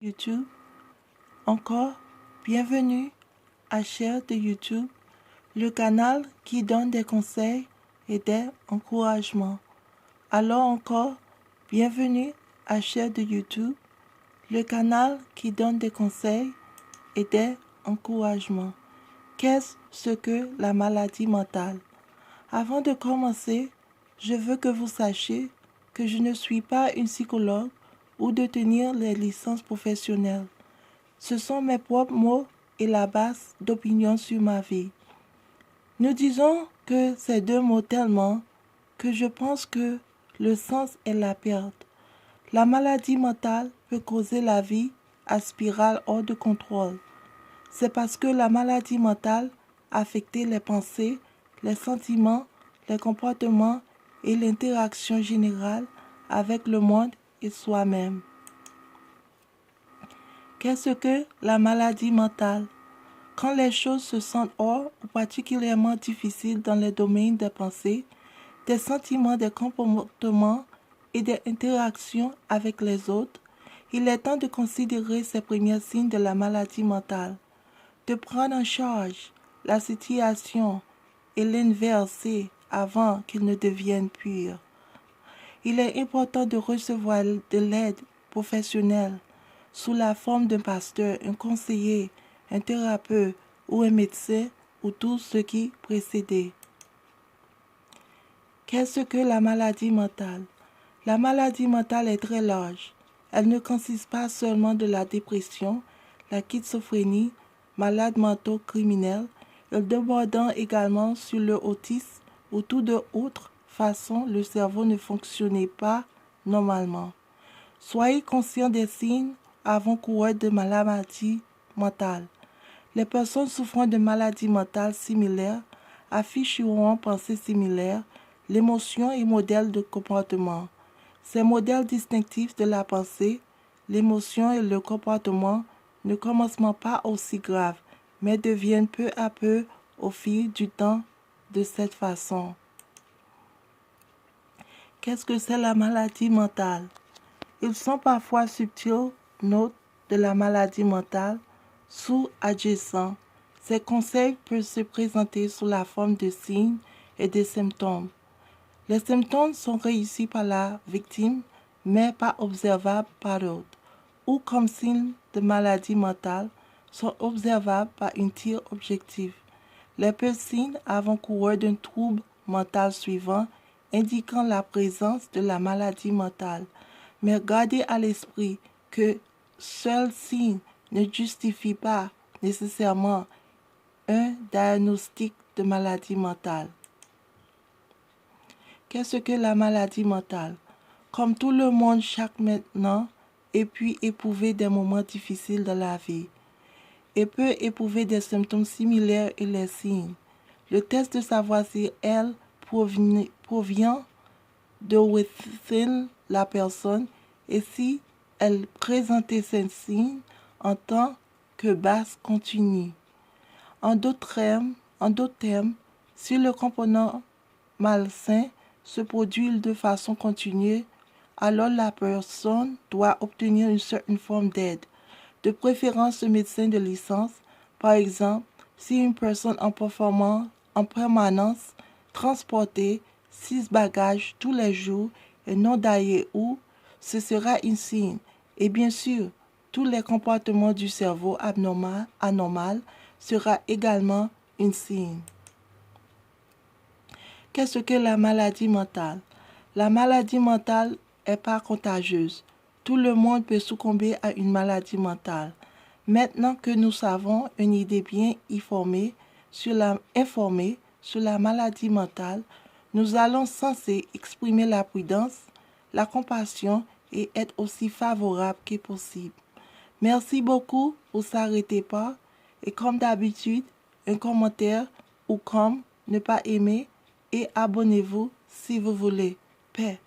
YouTube. Encore, bienvenue à Chair de YouTube, le canal qui donne des conseils et des encouragements. Alors encore, bienvenue à Chair de YouTube, le canal qui donne des conseils et des encouragements. Qu'est-ce que la maladie mentale? Avant de commencer, je veux que vous sachiez que je ne suis pas une psychologue ou de tenir les licences professionnelles. Ce sont mes propres mots et la base d'opinion sur ma vie. Nous disons que ces deux mots tellement que je pense que le sens est la perte. La maladie mentale peut causer la vie à spirale hors de contrôle. C'est parce que la maladie mentale affecte les pensées, les sentiments, les comportements et l'interaction générale avec le monde et soi-même. Qu'est-ce que la maladie mentale? Quand les choses se sentent hors ou particulièrement difficiles dans les domaines des pensées, des sentiments, des comportements et des interactions avec les autres, il est temps de considérer ces premiers signes de la maladie mentale, de prendre en charge la situation et l'inverser avant qu'il ne devienne pire. Il est important de recevoir de l'aide professionnelle sous la forme d'un pasteur, un conseiller, un thérapeute ou un médecin ou tout ce qui précédait. Qu'est-ce que la maladie mentale? La maladie mentale est très large. Elle ne consiste pas seulement de la dépression, la schizophrénie, malades mentaux criminels, elle débordant également sur le autisme ou toute autre façon le cerveau ne fonctionnait pas normalement. Soyez conscients des signes avant-coureurs de maladie mentale. Les personnes souffrant de maladies mentales similaires afficheront pensées similaires, l'émotion et modèles de comportement. Ces modèles distinctifs de la pensée, l'émotion et le comportement ne commencent pas aussi graves, mais deviennent peu à peu au fil du temps de cette façon. Qu'est-ce que c'est la maladie mentale? Ils sont parfois subtils, notes de la maladie mentale, sous-adjacents. Ces conseils peuvent se présenter sous la forme de signes et de symptômes. Les symptômes sont réussis par la victime, mais pas observables par l'autre, ou comme signes de maladie mentale, sont observables par une tir objective. Les petits signes avant-coureurs d'un trouble mental suivant indiquant la présence de la maladie mentale. Mais gardez à l'esprit que seul signe ne justifie pas nécessairement un diagnostic de maladie mentale. Qu'est-ce que la maladie mentale? Comme tout le monde chaque maintenant, et puis éprouver des moments difficiles dans la vie, et peut éprouver des symptômes similaires et les signes. Le test de savoir si elle provient de within la personne et si elle présentait ces signes en tant que base continue. En d'autres termes, si le component malsain se produit de façon continue, alors la personne doit obtenir une certaine forme d'aide, de préférence un médecin de licence. Par exemple, si une personne en permanence transportait 6 bagages tous les jours et non d'ailleurs où, ce sera un signe. Et bien sûr, tous les comportements du cerveau anormal sera également un signe. Qu'est-ce que la maladie mentale? La maladie mentale n'est pas contagieuse. Tout le monde peut succomber à une maladie mentale. Maintenant que nous avons une idée bien informée sur la maladie mentale, nous allons censer exprimer la prudence, la compassion et être aussi favorable que possible. Merci beaucoup pour s'arrêter pas et comme d'habitude, un commentaire ou comme ne pas aimer et abonnez-vous si vous voulez. Paix.